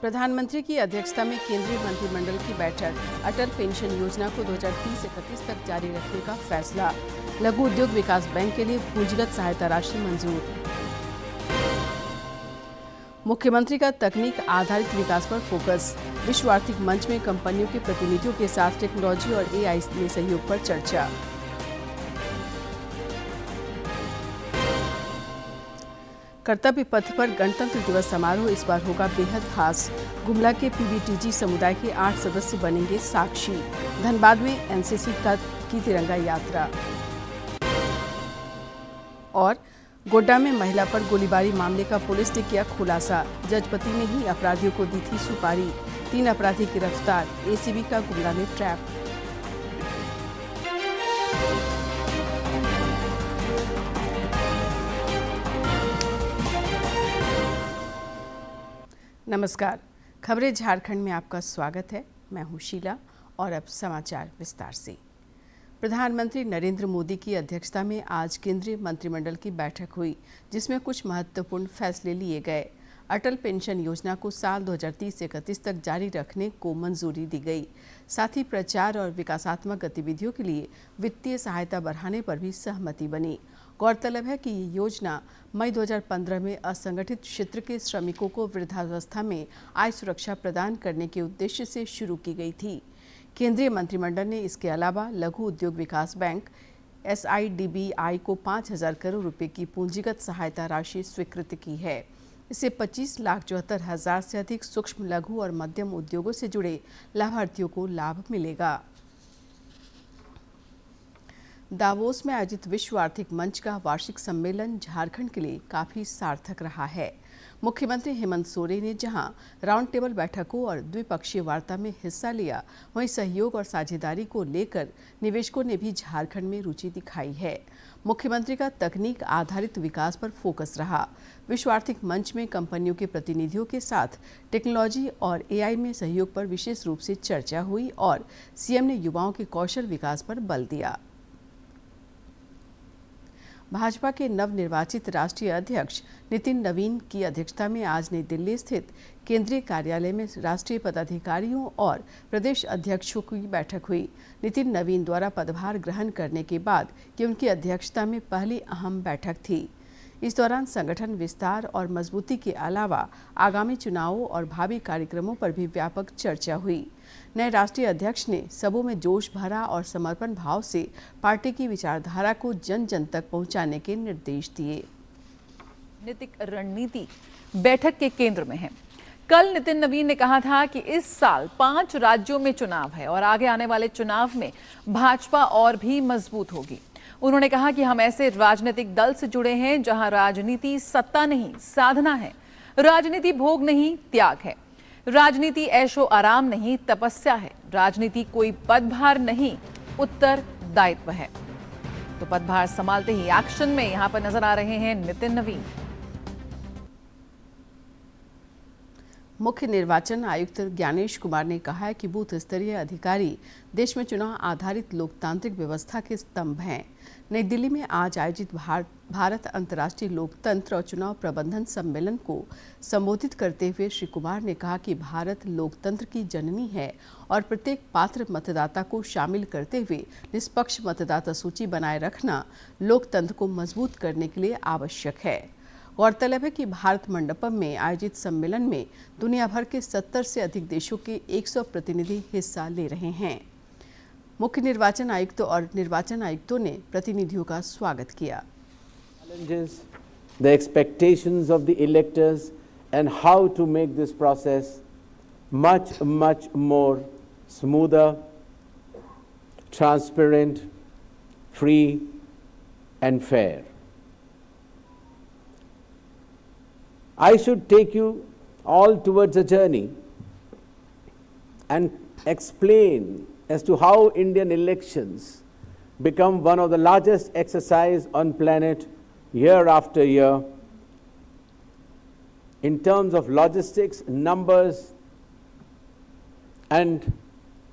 प्रधानमंत्री की अध्यक्षता में केंद्रीय मंत्रिमंडल की बैठक। अटल पेंशन योजना को 2030-31 तक जारी रखने का फैसला। लघु उद्योग विकास बैंक के लिए पूंजीगत सहायता राशि मंजूर। मुख्यमंत्री का तकनीक आधारित विकास पर फोकस। विश्व आर्थिक मंच में कंपनियों के प्रतिनिधियों के साथ टेक्नोलॉजी और एआई में सहयोग पर चर्चा। कर्तव्य पथ पर गणतंत्र दिवस समारोह इस बार होगा बेहद खास। गुमला के पीबीटीजी समुदाय के 8 सदस्य बनेंगे साक्षी। धनबाद में एनसीसी की तिरंगा यात्रा। और गोड्डा में महिला पर गोलीबारी मामले का पुलिस ने किया खुलासा। जजपति ने ही अपराधियों को दी थी सुपारी। 3 अपराधी गिरफ्तार। एसीबी का गुमला में ट्रैप। नमस्कार, खबरें झारखंड में आपका स्वागत है। मैं हूं शीला और अब समाचार विस्तार से। प्रधानमंत्री नरेंद्र मोदी की अध्यक्षता में आज केंद्रीय मंत्रिमंडल की बैठक हुई, जिसमें कुछ महत्वपूर्ण फैसले लिए गए। अटल पेंशन योजना को साल 2030-31 तक जारी रखने को मंजूरी दी गई। साथ ही प्रचार और विकासात्मक गतिविधियों के लिए वित्तीय सहायता बढ़ाने पर भी सहमति बनी। गौरतलब है कि ये योजना मई 2015 में असंगठित क्षेत्र के श्रमिकों को वृद्धावस्था में आय सुरक्षा प्रदान करने के उद्देश्य से शुरू की गई थी। केंद्रीय मंत्रिमंडल ने इसके अलावा लघु उद्योग विकास बैंक SIDBI को 5,000 करोड़ रुपए की पूंजीगत सहायता राशि स्वीकृत की है। इससे 25,74,000 से अधिक सूक्ष्म, लघु और मध्यम उद्योगों से जुड़े लाभार्थियों को लाभ मिलेगा। दावोस में आयोजित विश्व आर्थिक मंच का वार्षिक सम्मेलन झारखंड के लिए काफी सार्थक रहा है। मुख्यमंत्री हेमंत सोरेन ने जहां राउंड टेबल बैठकों और द्विपक्षीय वार्ता में हिस्सा लिया, वहीं सहयोग और साझेदारी को लेकर निवेशकों ने भी झारखंड में रुचि दिखाई है। मुख्यमंत्री का तकनीक आधारित विकास पर फोकस रहा। विश्व आर्थिक मंच में कंपनियों के प्रतिनिधियों के साथ टेक्नोलॉजी और एआई में सहयोग पर विशेष रूप से चर्चा हुई और सीएम ने युवाओं के कौशल विकास पर बल दिया। भाजपा के नवनिर्वाचित राष्ट्रीय अध्यक्ष नितिन नवीन की अध्यक्षता में आज नई दिल्ली स्थित केंद्रीय कार्यालय में राष्ट्रीय पदाधिकारियों और प्रदेश अध्यक्षों की बैठक हुई। नितिन नवीन द्वारा पदभार ग्रहण करने के बाद ये उनकी अध्यक्षता में पहली अहम बैठक थी। इस दौरान संगठन विस्तार और मजबूती के अलावा आगामी चुनावों और भावी कार्यक्रमों पर भी व्यापक चर्चा हुई। नए राष्ट्रीय अध्यक्ष ने सबों में जोश भरा और समर्पण भाव से पार्टी की विचारधारा को जन जन तक पहुंचाने के निर्देश दिए। राजनीतिक रणनीति बैठक के केंद्र में है। कल नितिन नवीन ने कहा था कि इस साल 5 राज्यों में चुनाव है और आगे आने वाले चुनाव में भाजपा और भी मजबूत होगी। उन्होंने कहा कि हम ऐसे राजनीतिक दल से जुड़े हैं जहां राजनीति सत्ता नहीं, साधना है। राजनीति भोग नहीं, त्याग है। राजनीति ऐशो आराम नहीं, तपस्या है। राजनीति कोई पदभार नहीं, उत्तरदायित्व है। तो पदभार संभालते ही एक्शन में यहां पर नजर आ रहे हैं नितिन नवीन। मुख्य निर्वाचन आयुक्त ज्ञानेश कुमार ने कहा है कि बूथ स्तरीय अधिकारी देश में चुनाव आधारित लोकतांत्रिक व्यवस्था के स्तंभ हैं। नई दिल्ली में आज आयोजित भारत अंतर्राष्ट्रीय लोकतंत्र और चुनाव प्रबंधन सम्मेलन को संबोधित करते हुए श्री कुमार ने कहा कि भारत लोकतंत्र की जननी है और प्रत्येक पात्र मतदाता को शामिल करते हुए निष्पक्ष मतदाता सूची बनाए रखना लोकतंत्र को मजबूत करने के लिए आवश्यक है। गौरतलब है कि भारत मंडपम में आयोजित सम्मेलन में दुनिया भर के 70 से अधिक देशों के 100 प्रतिनिधि हिस्सा ले रहे हैं। मुख्य निर्वाचन आयुक्त और निर्वाचन आयुक्तों ने प्रतिनिधियों का स्वागत किया। The expectations of the electors and how to make this process much more smoother, transparent, free and fair. I should take you all towards a journey and explain as to how Indian elections become one of the largest exercise on planet year after year in terms of logistics, numbers and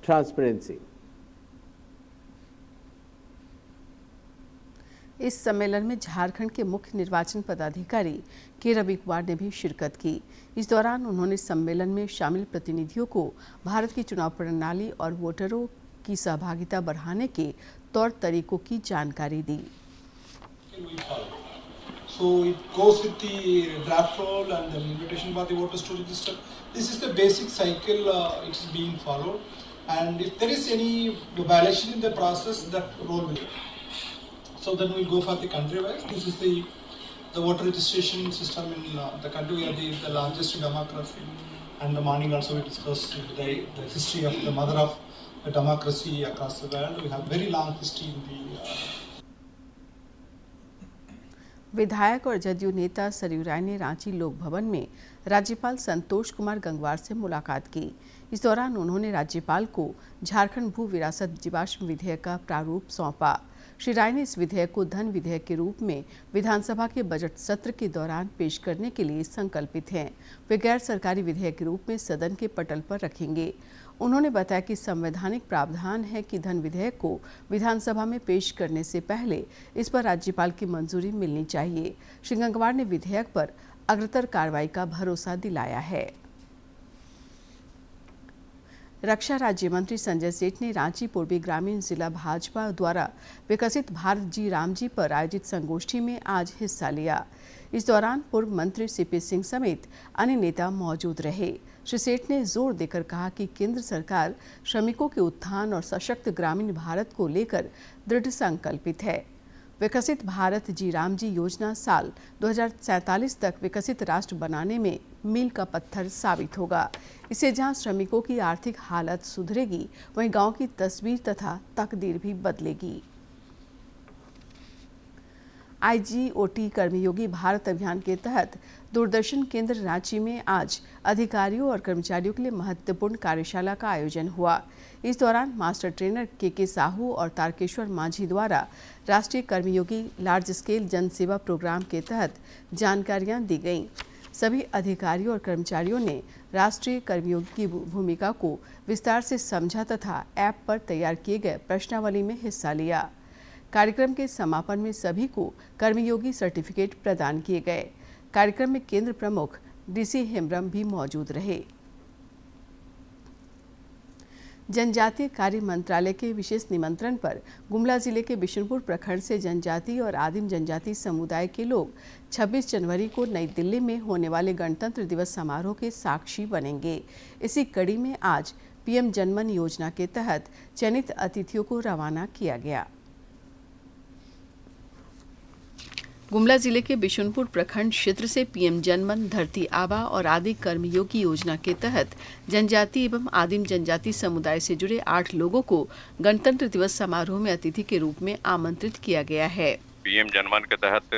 transparency. इस सम्मेलन में झारखंड के मुख्य निर्वाचन पदाधिकारी के रवि कुमार ने भी शिरकत की। इस दौरान उन्होंने सम्मेलन में शामिल प्रतिनिधियों को भारत की चुनाव प्रणाली और वोटरों की सहभागिता बढ़ाने के तौर तरीकों की जानकारी दी। So it goes with the draft roll and the invitation for the voters to register. This is the basic cycle it is being followed, and if there is any violation in the process, that roll will. So then we go for the country-wise. This is the voter registration system in the country. We are the largest democracy, and the morning also we discussed the history of the mother of the democracy across the world. We have very long history in the. विधायक और जदयू नेता सरयू राय ने रांची लोक भवन में राज्यपाल संतोष कुमार गंगवार से मुलाकात की। इस दौरान उन्होंने राज्यपाल को झारखंड भू विरासत जीवाश्म विधेयक का प्रारूप सौंपा। श्री राय ने इस विधेयक को धन विधेयक के रूप में विधानसभा के बजट सत्र के दौरान पेश करने के लिए संकल्पित हैं। वे गैर सरकारी विधेयक के रूप में सदन के पटल पर रखेंगे। उन्होंने बताया कि संवैधानिक प्रावधान है कि धन विधेयक को विधानसभा में पेश करने से पहले इस पर राज्यपाल की मंजूरी मिलनी चाहिए। श्री गंगवार ने विधेयक पर अग्रतर कार्रवाई का भरोसा दिलाया है। रक्षा राज्य मंत्री संजय सेठ ने रांची पूर्वी ग्रामीण जिला भाजपा द्वारा विकसित भारत जी राम जी पर आयोजित संगोष्ठी में आज हिस्सा लिया। इस दौरान पूर्व मंत्री सीपी सिंह समेत अन्य नेता मौजूद रहे। श्री सेठ ने जोर देकर कहा कि केंद्र सरकार श्रमिकों के उत्थान और सशक्त ग्रामीण भारत को लेकर दृढ़ संकल्पित है। विकसित भारत जी राम जी योजना साल 2047 तक विकसित राष्ट्र बनाने में मील का पत्थर साबित होगा। इससे जहां श्रमिकों की आर्थिक हालत सुधरेगी, वहीं गांव की तस्वीर तथा तकदीर भी बदलेगी। IGOT कर्मयोगी भारत अभियान के तहत दूरदर्शन केंद्र रांची में आज अधिकारियों और कर्मचारियों के लिए महत्वपूर्ण कार्यशाला का आयोजन हुआ। इस दौरान मास्टर ट्रेनर के साहू और तारकेश्वर मांझी द्वारा राष्ट्रीय कर्मयोगी लार्ज स्केल जन सेवा प्रोग्राम के तहत जानकारियां दी गईं। सभी अधिकारियों और कर्मचारियों ने राष्ट्रीय कर्मयोगी की भूमिका को विस्तार से समझा तथा ऐप पर तैयार किए गए प्रश्नावली में हिस्सा लिया। कार्यक्रम के समापन में सभी को कर्मयोगी सर्टिफिकेट प्रदान किए गए। कार्यक्रम में केंद्र प्रमुख DC हेम्ब्रम भी मौजूद रहे। जनजातीय कार्य मंत्रालय के विशेष निमंत्रण पर गुमला जिले के बिशुनपुर प्रखंड से जनजातीय और आदिम जनजाति समुदाय के लोग 26 जनवरी को नई दिल्ली में होने वाले गणतंत्र दिवस समारोह के साक्षी बनेंगे। इसी कड़ी में आज PM जनमन योजना के तहत चयनित अतिथियों को रवाना किया गया। गुमला जिले के बिशुनपुर प्रखंड क्षेत्र से PM जनमन, धरती आबा और आदि कर्मयोगी योजना के तहत जनजाति एवं आदिम जनजाति समुदाय से जुड़े 8 लोगों को गणतंत्र दिवस समारोह में अतिथि के रूप में आमंत्रित किया गया है। PM जनमन के तहत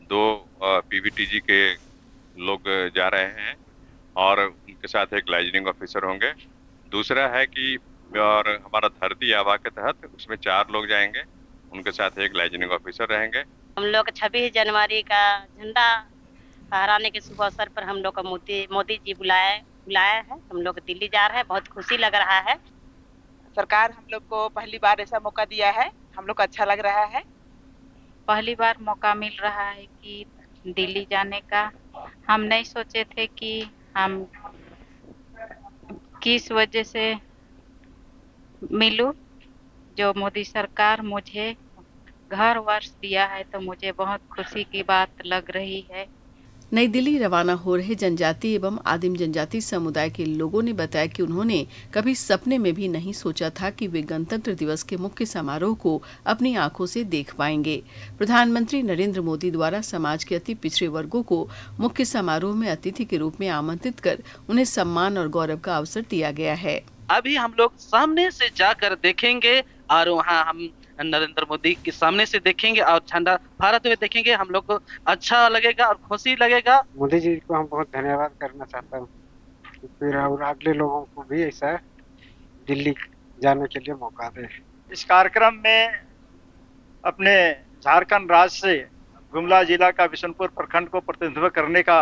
2 PVTG के लोग जा रहे हैं और उनके साथ एक लाइजनिंग ऑफिसर होंगे। दूसरा है कि और हमारा धरती आबा के तहत उसमें 4 लोग जाएंगे, उनके साथ एक लाइजनिंग ऑफिसर रहेंगे। हम लोग 26 जनवरी का झंडा फहराने के शुभ अवसर पर हम लोग को मोदी जी बुलाया है। हम लोग दिल्ली जा रहे हैं, बहुत खुशी लग रहा है। सरकार हम लोग को पहली बार ऐसा मौका दिया है, हम लोग को अच्छा लग रहा है। पहली बार मौका मिल रहा है कि दिल्ली जाने का। हम नहीं सोचे थे कि हम किस वजह से मिलूं। जो मोदी सरकार मुझे घर वर्ष दिया है तो मुझे बहुत खुशी की बात लग रही है। नई दिल्ली रवाना हो रहे जनजाति एवं आदिम जनजाति समुदाय के लोगों ने बताया कि उन्होंने कभी सपने में भी नहीं सोचा था कि वे गणतंत्र दिवस के मुख्य समारोह को अपनी आंखों से देख पाएंगे। प्रधानमंत्री नरेंद्र मोदी द्वारा समाज के अति पिछड़े वर्गों को मुख्य समारोह में अतिथि के रूप में आमंत्रित कर उन्हें सम्मान और गौरव का अवसर दिया गया है। अभी हम लोग सामने से जाकर देखेंगे और वहाँ हम नरेंद्र मोदी के सामने से देखेंगे और झंडा फहराते हुए देखेंगे। हम लोग को अच्छा लगेगा और खुशी लगेगा। मोदी जी को हम बहुत धन्यवाद करना चाहता हूँ, फिर और अगले लोगों को भी ऐसा दिल्ली जाने के लिए मौका दे। इस कार्यक्रम में अपने झारखंड राज्य से गुमला जिला का बिशुनपुर प्रखंड को प्रतिनिधित्व करने का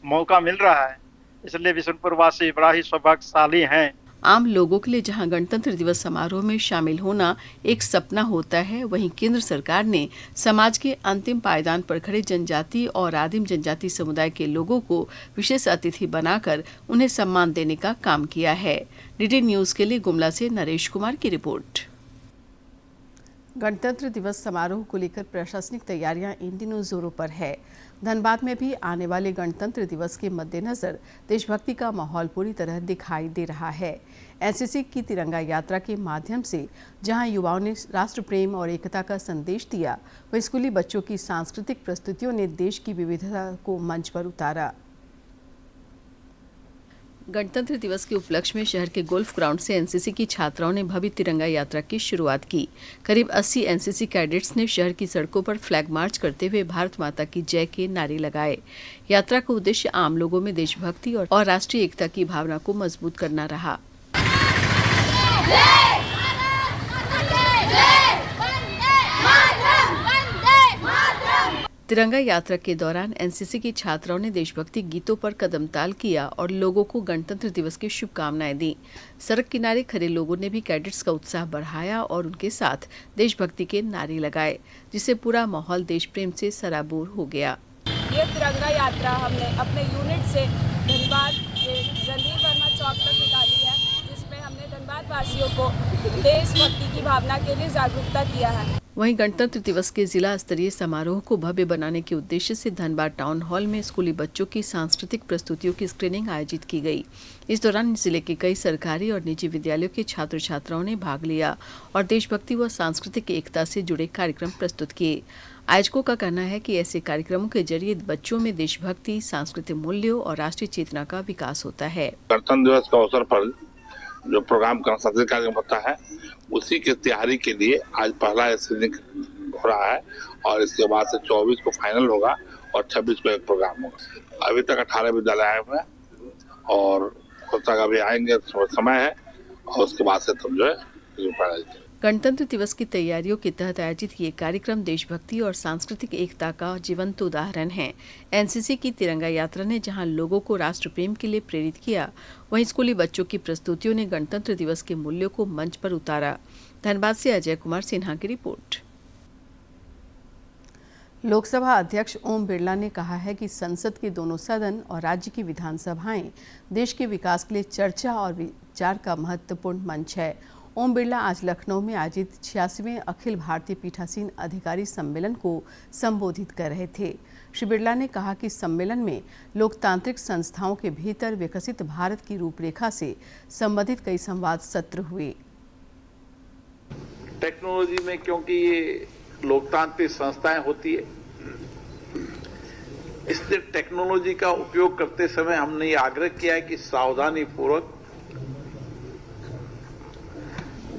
मौका मिल रहा है, इसलिए बिशुनपुर वासी बड़ा ही सौभाग्यशाली हैं। आम लोगों के लिए जहां गणतंत्र दिवस समारोह में शामिल होना एक सपना होता है, वहीं केंद्र सरकार ने समाज के अंतिम पायदान पर खड़े जनजाति और आदिम जनजाति समुदाय के लोगों को विशेष अतिथि बनाकर उन्हें सम्मान देने का काम किया है। डीडी न्यूज के लिए गुमला से नरेश कुमार की रिपोर्ट। गणतंत्र दिवस समारोह को लेकर प्रशासनिक तैयारियां इन दिनों जोरों पर है। धनबाद में भी आने वाले गणतंत्र दिवस के मद्देनजर देशभक्ति का माहौल पूरी तरह दिखाई दे रहा है। एनसीसी की तिरंगा यात्रा के माध्यम से जहां युवाओं ने राष्ट्र प्रेम और एकता का संदेश दिया, वहीं स्कूली बच्चों की सांस्कृतिक प्रस्तुतियों ने देश की विविधता को मंच पर उतारा। गणतंत्र दिवस के उपलक्ष्य में शहर के गोल्फ ग्राउंड से एनसीसी की छात्राओं ने भव्य तिरंगा यात्रा की शुरुआत की। करीब 80 एनसीसी कैडेट्स ने शहर की सड़कों पर फ्लैग मार्च करते हुए भारत माता की जय के नारे लगाए। यात्रा का उद्देश्य आम लोगों में देशभक्ति और राष्ट्रीय एकता की भावना को मजबूत करना रहा। तिरंगा यात्रा के दौरान एनसीसी की छात्राओं ने देशभक्ति गीतों पर कदम ताल किया और लोगों को गणतंत्र दिवस की शुभकामनाएं दी। सड़क किनारे खड़े लोगों ने भी कैडेट्स का उत्साह बढ़ाया और उनके साथ देशभक्ति के नारे लगाए, जिससे पूरा माहौल देश प्रेम से सराबोर हो गया। ये तिरंगा यात्रा हमने अपने यूनिट से धनबाद रणवीर वर्मा चौक तक निकाली है, जिसमें हमने धनबाद वासियों को देशभक्ति की भावना के लिए जागरूकता किया है। वहीं गणतंत्र दिवस के जिला स्तरीय समारोह को भव्य बनाने के उद्देश्य से धनबाद टाउन हॉल में स्कूली बच्चों की सांस्कृतिक प्रस्तुतियों की स्क्रीनिंग आयोजित की गई। इस दौरान जिले के कई सरकारी और निजी विद्यालयों के छात्र छात्राओं ने भाग लिया और देशभक्ति व सांस्कृतिक एकता से जुड़े कार्यक्रम प्रस्तुत किए। आयोजकों का कहना है कि ऐसे कार्यक्रमों के जरिए बच्चों में देशभक्ति, सांस्कृतिक मूल्यों और राष्ट्रीय चेतना का विकास होता है। गणतंत्र दिवस के अवसर पर जो प्रोग्राम सांस्कृतिक कार्यक्रम होता है, उसी की तैयारी के लिए आज पहला स्क्रीनिंग हो रहा है और इसके बाद से 24 को फाइनल होगा और 26 को एक प्रोग्राम होगा। अभी तक 18 विद्यालय आए हुए हैं और खुद तक अभी आएंगे, समय है और उसके बाद से तुम जो है। गणतंत्र दिवस की तैयारियों के तहत आयोजित ये कार्यक्रम देशभक्ति और सांस्कृतिक एकता का जीवंत उदाहरण है। एनसीसी की तिरंगा यात्रा ने जहां लोगों को राष्ट्र प्रेम के लिए प्रेरित किया, वहीं स्कूली बच्चों की प्रस्तुतियों ने गणतंत्र दिवस के मूल्यों को मंच पर उतारा। धनबाद से अजय कुमार सिन्हा की रिपोर्ट। लोकसभा अध्यक्ष ओम बिरला ने कहा है कि संसद के दोनों सदन और राज्य की विधानसभाएं देश के विकास के लिए चर्चा और विचार का महत्वपूर्ण मंच है। ओम बिरला आज लखनऊ में आयोजित 86वें अखिल भारतीय पीठासीन अधिकारी सम्मेलन को संबोधित कर रहे थे। श्री बिरला ने कहा कि सम्मेलन में लोकतांत्रिक संस्थाओं के भीतर विकसित भारत की रूपरेखा से संबंधित कई संवाद सत्र हुए। टेक्नोलॉजी में क्योंकि ये लोकतांत्रिक संस्थाएं होती है, इसलिए टेक्नोलॉजी का उपयोग करते समय हमने ये आग्रह किया है कि सावधानी पूर्वक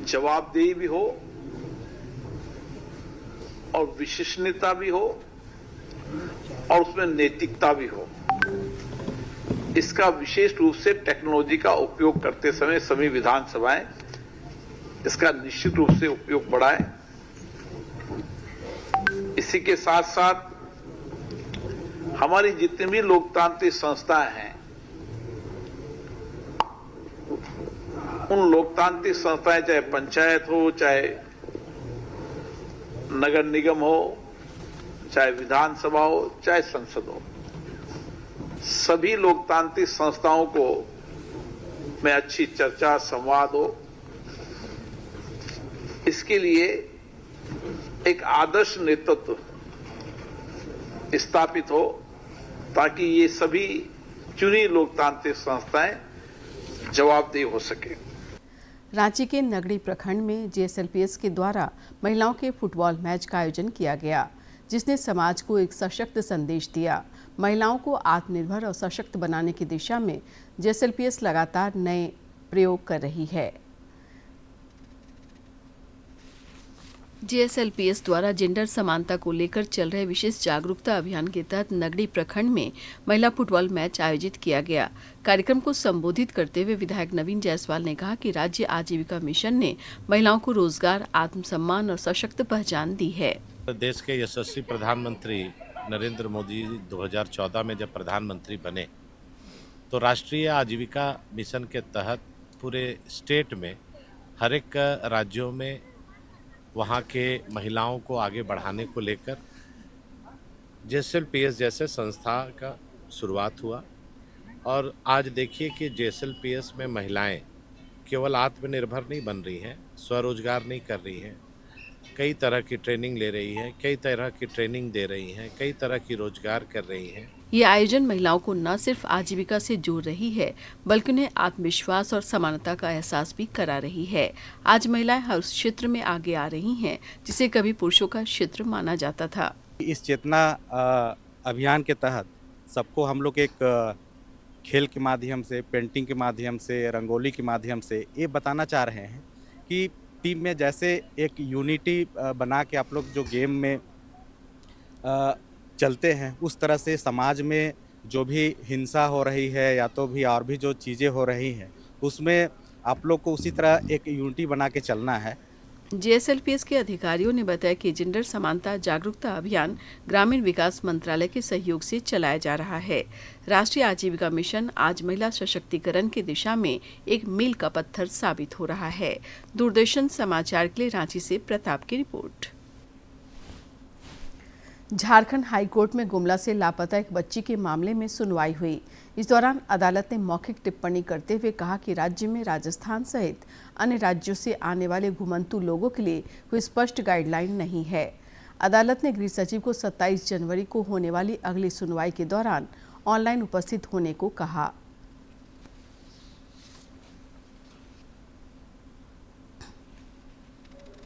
जवाबदेही भी हो और विश्वसनीयता भी हो और उसमें नैतिकता भी हो। इसका विशेष रूप से टेक्नोलॉजी का उपयोग करते समय सभी विधानसभाएं इसका निश्चित रूप से उपयोग बढ़ाएं। इसी के साथ साथ हमारी जितनी भी लोकतांत्रिक संस्थाएं हैं, उन लोकतांत्रिक संस्थाएं चाहे पंचायत हो, चाहे नगर निगम हो, चाहे विधानसभा हो, चाहे संसद हो, सभी लोकतांत्रिक संस्थाओं को में अच्छी चर्चा संवाद हो। इसके लिए एक आदर्श नेतृत्व स्थापित हो ताकि ये सभी चुनी लोकतांत्रिक संस्थाएं जवाबदेह हो सके। रांची के नगड़ी प्रखंड में जेएसएलपीएस के द्वारा महिलाओं के फुटबॉल मैच का आयोजन किया गया, जिसने समाज को एक सशक्त संदेश दिया। महिलाओं को आत्मनिर्भर और सशक्त बनाने की दिशा में जेएसएलपीएस लगातार नए प्रयोग कर रही है। जेएसएलपीएस द्वारा जेंडर समानता को लेकर चल रहे विशेष जागरूकता अभियान के तहत नगड़ी प्रखंड में महिला फुटबॉल मैच आयोजित किया गया। कार्यक्रम को संबोधित करते हुए विधायक नवीन जायसवाल ने कहा कि राज्य आजीविका मिशन ने महिलाओं को रोजगार, आत्मसम्मान और सशक्त पहचान दी है। देश के यशस्वी प्रधानमंत्री नरेंद्र मोदी 2014 में जब प्रधानमंत्री बने तो राष्ट्रीय आजीविका मिशन के तहत पूरे स्टेट में हर एक राज्यों में वहाँ के महिलाओं को आगे बढ़ाने को लेकर JSLPS जैसे संस्था का शुरुआत हुआ। और आज देखिए कि JSLPS में महिलाएं केवल आत्मनिर्भर नहीं बन रही हैं, स्वरोजगार नहीं कर रही हैं, कई तरह की ट्रेनिंग ले रही हैं, कई तरह की ट्रेनिंग दे रही हैं, कई तरह की रोजगार कर रही हैं। ये आयोजन महिलाओं को न सिर्फ आजीविका से जोड़ रही है बल्कि उन्हें आत्मविश्वास और समानता का एहसास भी करा रही है। आज महिलाएं हर उस क्षेत्र में आगे आ रही हैं जिसे कभी पुरुषों का क्षेत्र माना जाता था। इस चेतना अभियान के तहत सबको हम लोग एक खेल के माध्यम से, पेंटिंग के माध्यम से, रंगोली के माध्यम से ये बताना चाह रहे हैं कि टीम में जैसे एक यूनिटी बना के आप लोग जो गेम में चलते हैं, उस तरह से समाज में जो भी हिंसा हो रही है या तो भी और भी जो चीज़ें हो रही हैं उसमें आप लोग को उसी तरह एक यूनिटी बना के चलना है। JSLPS के अधिकारियों ने बताया कि जेंडर समानता जागरूकता अभियान ग्रामीण विकास मंत्रालय के सहयोग से चलाया जा रहा है। राष्ट्रीय आजीविका मिशन आज महिला सशक्तिकरण की दिशा में एक मील का पत्थर साबित हो रहा है। दूरदर्शन समाचार के लिए रांची से प्रताप की रिपोर्ट। झारखंड हाईकोर्ट में गुमला से लापता एक बच्ची के मामले में सुनवाई हुई। इस दौरान अदालत ने मौखिक टिप्पणी करते हुए कहा कि राज्य में राजस्थान सहित अन्य राज्यों से आने वाले घुमंतू लोगों के लिए कोई स्पष्ट गाइडलाइन नहीं है। अदालत ने गृह सचिव को 27 जनवरी को होने वाली अगली सुनवाई के दौरान ऑनलाइन उपस्थित होने को कहा।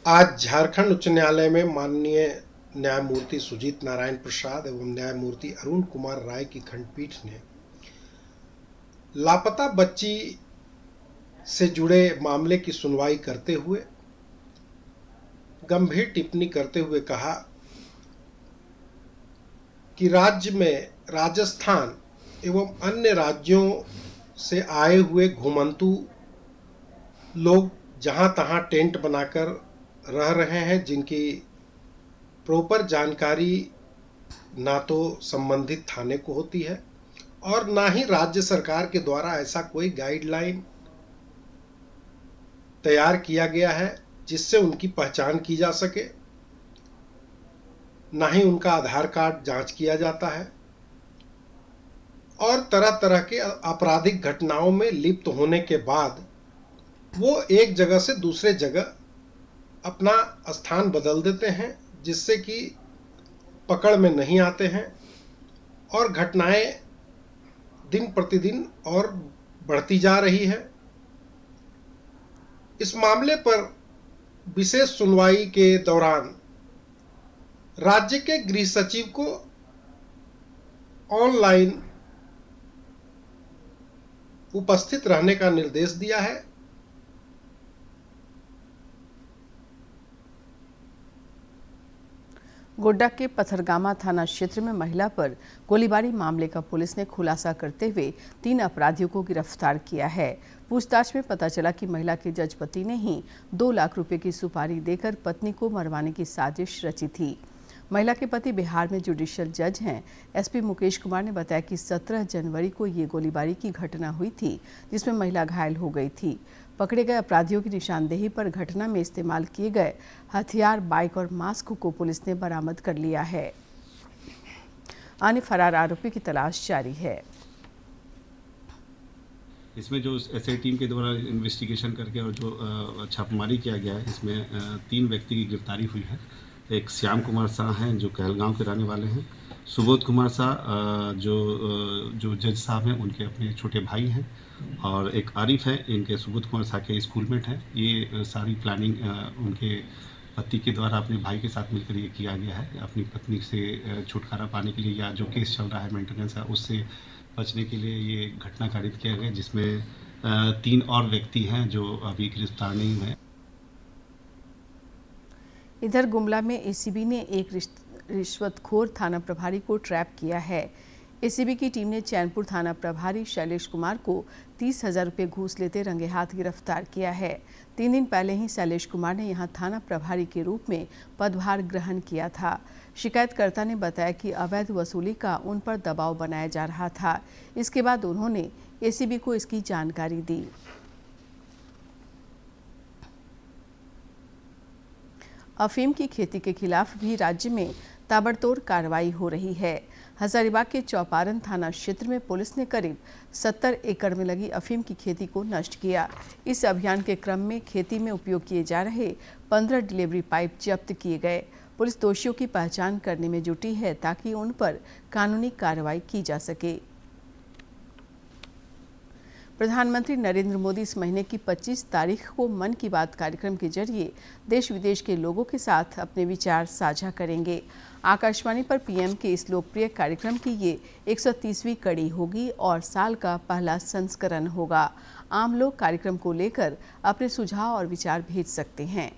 आज झारखंड उच्च न्यायालय में माननीय न्यायमूर्ति सुजीत नारायण प्रसाद एवं न्यायमूर्ति अरुण कुमार राय की खंडपीठ ने लापता बच्ची से जुड़े मामले की सुनवाई करते हुए गंभीर टिप्पणी करते हुए कहा कि राज्य में राजस्थान एवं अन्य राज्यों से आए हुए घुमंतू लोग जहां तहां टेंट बनाकर रह रहे हैं, जिनकी प्रॉपर जानकारी ना तो संबंधित थाने को होती है और ना ही राज्य सरकार के द्वारा ऐसा कोई गाइडलाइन तैयार किया गया है जिससे उनकी पहचान की जा सके, ना ही उनका आधार कार्ड जांच किया जाता है और तरह तरह के आपराधिक घटनाओं में लिप्त होने के बाद वो एक जगह से दूसरे जगह अपना स्थान बदल देते हैं, जिससे कि पकड़ में नहीं आते हैं और घटनाएं दिन प्रतिदिन और बढ़ती जा रही है। इस मामले पर विशेष सुनवाई के दौरान राज्य के गृह सचिव को ऑनलाइन उपस्थित रहने का निर्देश दिया है। गोड्डा के पथरगामा थाना क्षेत्र में महिला पर गोलीबारी मामले का पुलिस ने खुलासा करते हुए 3 अपराधियों को गिरफ्तार किया है। पूछताछ में पता चला कि महिला के जज पति ने ही 2 लाख रुपए की सुपारी देकर पत्नी को मरवाने की साजिश रची थी। महिला के पति बिहार में जुडिशियल जज हैं। एसपी मुकेश कुमार ने बताया कि 17 जनवरी को ये गोलीबारी की घटना हुई थी, जिसमें महिला घायल हो गई थी। पकड़े गए अपराधियों की निशानदेही पर घटना में इस्तेमाल किए गए हथियार, बाइक और मास्क को पुलिस ने बरामद कर लिया है। अन्य फरार आरोपी की तलाश जारी है। इसमें जो एसआई टीम के द्वारा इन्वेस्टिगेशन करके और जो छापेमारी किया गया है, इसमें 3 व्यक्ति की गिरफ्तारी हुई है। एक श्याम कुमार शाह हैं जो कहलगांव के रहने वाले हैं, सुबोध कुमार शाह जो जज साहब हैं उनके अपने छोटे भाई हैं, और एक आरिफ है, इनके सुबोध कुमार शाह के स्कूलमेट हैं। ये सारी प्लानिंग उनके पति के द्वारा अपने भाई के साथ मिलकर ये किया गया है, अपनी पत्नी से छुटकारा पाने के लिए या जो केस चल रहा है मेंटेनेंस का, उससे बचने के लिए ये घटना कारित किया गया, जिसमें 3 और व्यक्ति हैं जो अभी गिरफ्तार नहीं हुए। इधर गुमला में एसीबी ने एक रिश्वतखोर थाना प्रभारी को ट्रैप किया है। एसीबी की टीम ने चैनपुर थाना प्रभारी शैलेश कुमार को 30,000 रुपये घूस लेते रंगे हाथ गिरफ्तार किया है। 3 दिन पहले ही शैलेश कुमार ने यहां थाना प्रभारी के रूप में पदभार ग्रहण किया था। शिकायतकर्ता ने बताया कि अवैध वसूली का उन पर दबाव बनाया जा रहा था। इसके बाद उन्होंने एसीबी को इसकी जानकारी दी। अफीम की खेती के खिलाफ भी राज्य में ताबड़तोड़ कार्रवाई हो रही है। हजारीबाग के चौपारण थाना क्षेत्र में पुलिस ने करीब 70 एकड़ में लगी अफीम की खेती को नष्ट किया। इस अभियान के क्रम में खेती में उपयोग किए जा रहे 15 डिलीवरी पाइप जब्त किए गए। पुलिस दोषियों की पहचान करने में जुटी है ताकि उन पर कानूनी कार्रवाई की जा सके। प्रधानमंत्री नरेंद्र मोदी इस महीने की 25 तारीख को मन की बात कार्यक्रम के जरिए देश विदेश के लोगों के साथ अपने विचार साझा करेंगे। आकाशवाणी पर पीएम के इस लोकप्रिय कार्यक्रम की ये 130वीं कड़ी होगी और साल का पहला संस्करण होगा। आम लोग कार्यक्रम को लेकर अपने सुझाव और विचार भेज सकते हैं।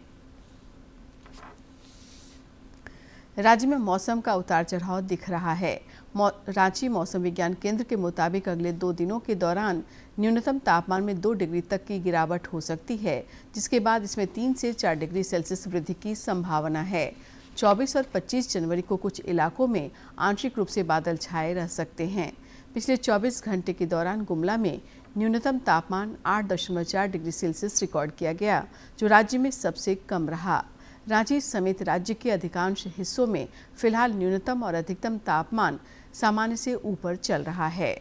राज्य में मौसम का उतार चढ़ाव दिख रहा है। रांची मौसम विज्ञान केंद्र के मुताबिक अगले 2 दिनों के दौरान न्यूनतम तापमान में 2 डिग्री तक की गिरावट हो सकती है, जिसके बाद इसमें 3 से 4 डिग्री सेल्सियस वृद्धि की संभावना है। 24 और 25 जनवरी को कुछ इलाकों में आंशिक रूप से बादल छाए रह सकते हैं। पिछले 24 घंटे के दौरान गुमला में न्यूनतम तापमान 8.4 डिग्री सेल्सियस रिकॉर्ड किया गया, जो राज्य में सबसे कम रहा। रांची समेत राज्य के अधिकांश हिस्सों में फिलहाल न्यूनतम और अधिकतम तापमान सामान्य से ऊपर चल रहा है।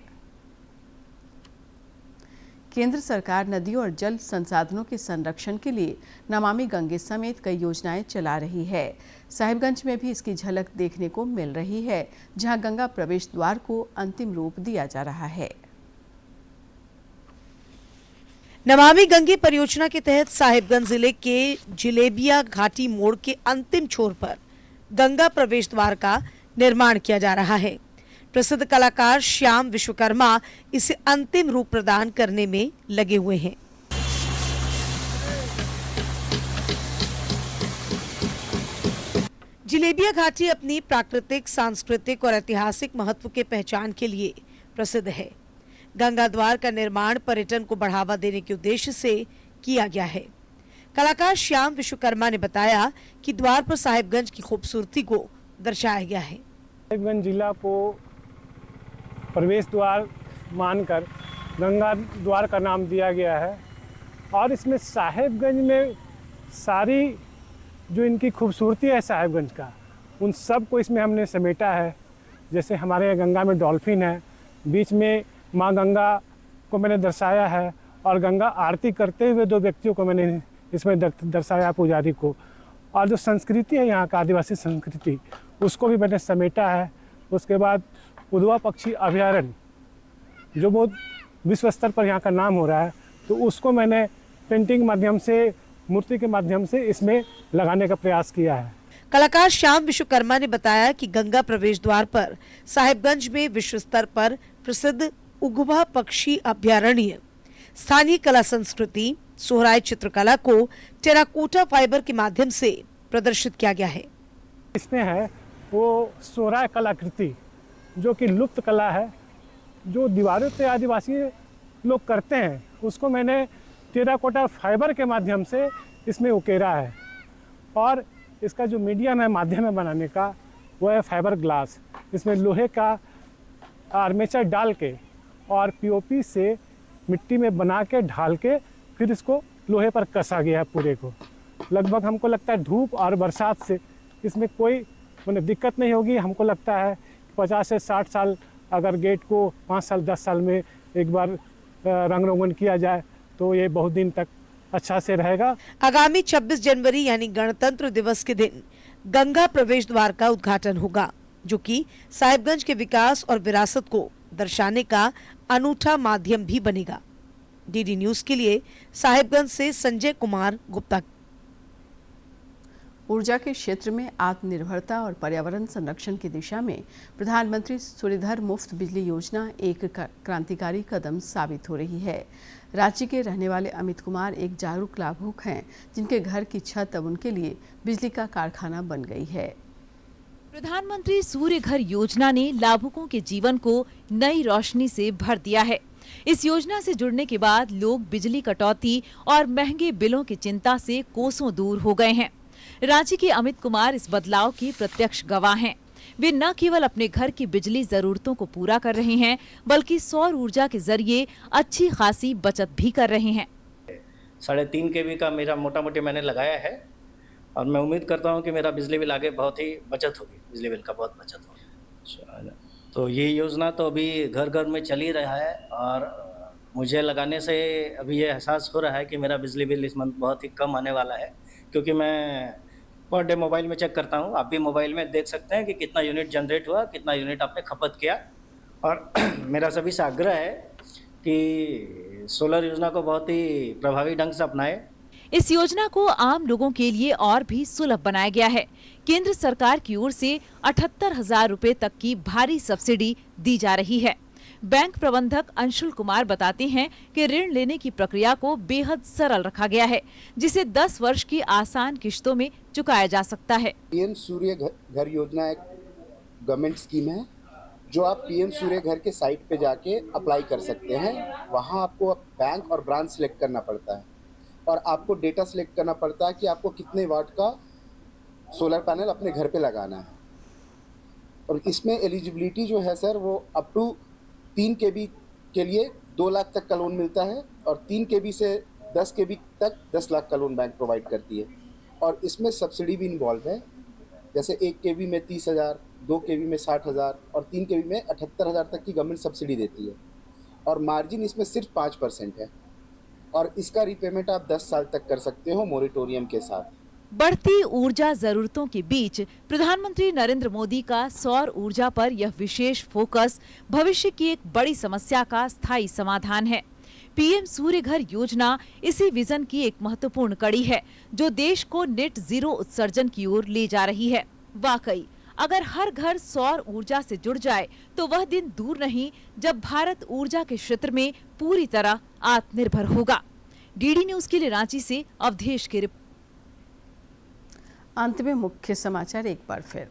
केंद्र सरकार नदियों और जल संसाधनों के संरक्षण के लिए नमामि गंगे समेत कई योजनाएं चला रही है। साहिबगंज में भी इसकी झलक देखने को मिल रही है, जहां गंगा प्रवेश द्वार को अंतिम रूप दिया जा रहा है। नमामि गंगे परियोजना के तहत साहिबगंज जिले के जिलेबिया घाटी मोड़ के अंतिम छोर पर गंगा प्रवेश द्वार का निर्माण किया जा रहा है। प्रसिद्ध कलाकार श्याम विश्वकर्मा इसे अंतिम रूप प्रदान करने में लगे हुए हैं। जिलेबिया घाटी अपनी प्राकृतिक, सांस्कृतिक और ऐतिहासिक महत्व के पहचान के लिए प्रसिद्ध है। गंगा द्वार का निर्माण पर्यटन को बढ़ावा देने के उद्देश्य से किया गया है। कलाकार श्याम विश्वकर्मा ने बताया कि द्वार पर साहिबगंज की खूबसूरती को दर्शाया गया है। साहिबगंज जिला को प्रवेश द्वार मानकर गंगा द्वार का नाम दिया गया है और इसमें साहिबगंज में सारी जो इनकी खूबसूरती है साहिबगंज का, उन सब को इसमें हमने समेटा है। जैसे हमारे यहाँ गंगा में डॉल्फिन है, बीच में माँ गंगा को मैंने दर्शाया है और गंगा आरती करते हुए 2 व्यक्तियों को मैंने इसमें दर्शाया, पुजारी को। और जो संस्कृति है यहाँ का, आदिवासी संस्कृति, उसको भी मैंने समेटा है। उसके बाद उधवा पक्षी अभयारण्य जो बहुत विश्व स्तर पर यहाँ का नाम हो रहा है, तो उसको मैंने पेंटिंग माध्यम से, मूर्ति के माध्यम से इसमें लगाने का प्रयास किया है। कलाकार श्याम विश्वकर्मा ने बताया कि गंगा प्रवेश द्वार पर साहिबगंज में विश्व स्तर पर प्रसिद्ध उघवा पक्षी अभयारण्य, स्थानीय कला संस्कृति, सोहराय चित्रकला को टेराकोटा फाइबर के माध्यम से प्रदर्शित किया गया है। इसमें है वो सोहराय कलाकृति जो कि लुप्त कला है, जो दीवारों पे आदिवासी लोग करते हैं, उसको मैंने टेराकोटा फाइबर के माध्यम से इसमें उकेरा है। और इसका जो मीडियम है माध्यम है बनाने का, वो है फाइबर ग्लास। इसमें लोहे का आर्मेचर डाल के और पीओपी से मिट्टी में बना के ढाल के फिर इसको लोहे पर कसा गया है पूरे को। लगभग हमको लगता है धूप और बरसात से इसमें कोई दिक्कत नहीं होगी। हमको लगता है 50 से 60 साल अगर गेट को 5 साल 10 साल में एक बार रंग रोगन किया जाए तो ये बहुत दिन तक अच्छा से रहेगा। आगामी 26 जनवरी यानी गणतंत्र दिवस के दिन गंगा प्रवेश द्वार का उद्घाटन होगा, जो कि साहिबगंज के विकास और विरासत को दर्शाने का अनूठा माध्यम भी बनेगा। डीडी न्यूज के लिए साहिबगंज से संजय कुमार गुप्ता। ऊर्जा के क्षेत्र में आत्मनिर्भरता और पर्यावरण संरक्षण की दिशा में प्रधानमंत्री सूर्यधर मुफ्त बिजली योजना एक क्रांतिकारी कदम साबित हो रही है। रांची के रहने वाले अमित कुमार एक जागरूक लाभुक हैं, जिनके घर की छत अब उनके लिए बिजली का कारखाना बन गई है। प्रधानमंत्री सूर्य घर योजना ने लाभुकों के जीवन को नई रोशनी से भर दिया है। इस योजना से जुड़ने के बाद लोग बिजली कटौती और महंगे बिलों की चिंता से कोसों दूर हो गए हैं। रांची के अमित कुमार इस बदलाव के प्रत्यक्ष गवाह हैं। वे न केवल अपने घर की बिजली जरूरतों को पूरा कर रहे हैं, बल्कि सौर ऊर्जा के जरिए अच्छी खासी बचत भी कर रहे हैं। 3.5 kV का मेरा मोटा मोटी मैंने लगाया है और मैं उम्मीद करता हूं कि मेरा बिजली बिल आगे बहुत ही बचत होगी, बिजली बिल का बहुत बचत होगी। तो ये योजना तो अभी घर घर में चल ही रहा है और मुझे लगाने से अभी ये एहसास हो रहा है कि मेरा बिजली बिल इस मंथ बहुत ही कम आने वाला है, क्योंकि मैं पर डे मोबाइल में चेक करता हूँ। आप भी मोबाइल में देख सकते हैं कि कितना यूनिट जनरेट हुआ, कितना यूनिट आपने खपत किया। और मेरा सभी से आग्रह है कि सोलर योजना को बहुत ही प्रभावी ढंग से अपनाएं। इस योजना को आम लोगों के लिए और भी सुलभ बनाया गया है। केंद्र सरकार की ओर से 78,000 रुपए तक की भारी सब्सिडी दी जा रही है। बैंक प्रबंधक अंशुल कुमार बताते हैं कि ऋण लेने की प्रक्रिया को बेहद सरल रखा गया है, जिसे 10 वर्ष की आसान किश्तों में चुकाया जा सकता है। पीएम सूर्य घर योजना एक गवर्नमेंट स्कीम है जो आप पीएम सूर्य घर के साइट पे जाके अप्लाई कर सकते हैं। वहाँ आपको बैंक और ब्रांच सिलेक्ट करना पड़ता है और आपको डेटा सिलेक्ट करना पड़ता है कि आपको कितने वाट का सोलर पैनल अपने घर पे लगाना है। और इसमें एलिजिबिलिटी जो है सर, वो अप टू 3 kb के लिए 2 लाख तक का लोन मिलता है और 3 kb से 10 kb तक 10 लाख का लोन बैंक प्रोवाइड करती है। और इसमें सब्सिडी भी इन्वॉल्व है, जैसे 1 kb में 30,000, 2 kb में 60,000 और 3 kb में 78,000 तक की गवर्नमेंट सब्सिडी देती है। और मार्जिन इसमें सिर्फ 5% है और इसका रिपेमेंट आप 10 साल तक कर सकते हो मोरेटोरियम के साथ। बढ़ती ऊर्जा जरूरतों के बीच प्रधानमंत्री नरेंद्र मोदी का सौर ऊर्जा पर यह विशेष फोकस भविष्य की एक बड़ी समस्या का स्थायी समाधान है। पीएम सूर्य घर योजना इसी विजन की एक महत्वपूर्ण कड़ी है, जो देश को नेट जीरो उत्सर्जन की ओर ले जा रही है। वाकई अगर हर घर सौर ऊर्जा से जुड़ जाए तो वह दिन दूर नहीं जब भारत ऊर्जा के क्षेत्र में पूरी तरह आत्मनिर्भर होगा। डीडी न्यूज के लिए रांची से अवधेश की रिपोर्ट। अंत में मुख्य समाचार एक बार फिर।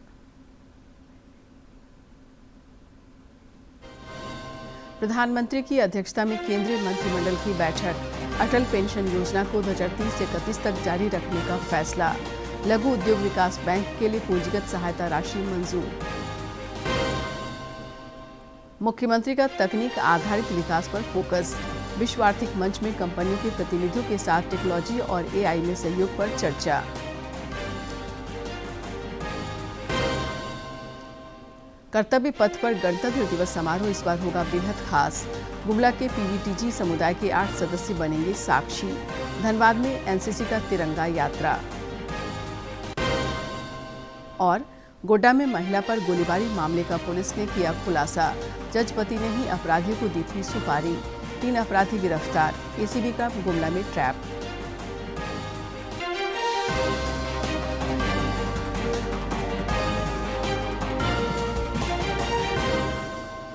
प्रधानमंत्री की अध्यक्षता में केंद्रीय मंत्रिमंडल की बैठक। अटल पेंशन योजना को 2030 से 31 तक जारी रखने का फैसला। लघु उद्योग विकास बैंक के लिए पूंजीगत सहायता राशि मंजूर। मुख्यमंत्री का तकनीक आधारित विकास पर फोकस। विश्व आर्थिक मंच में कंपनियों के प्रतिनिधियों के साथ टेक्नोलॉजी और एआई में सहयोग पर चर्चा। कर्तव्य पथ पर गणतंत्र दिवस समारोह इस बार होगा बेहद खास। गुमला के पीवीटीजी समुदाय के 8 सदस्य बनेंगे साक्षी। धनबाद में एनसीसी का तिरंगा यात्रा। और गोड्डा में महिला पर गोलीबारी मामले का पुलिस ने किया खुलासा। जज पति ने ही अपराधियों को दी थी सुपारी। 3 अपराधी गिरफ्तार। एसीबी का गुमला में ट्रैप।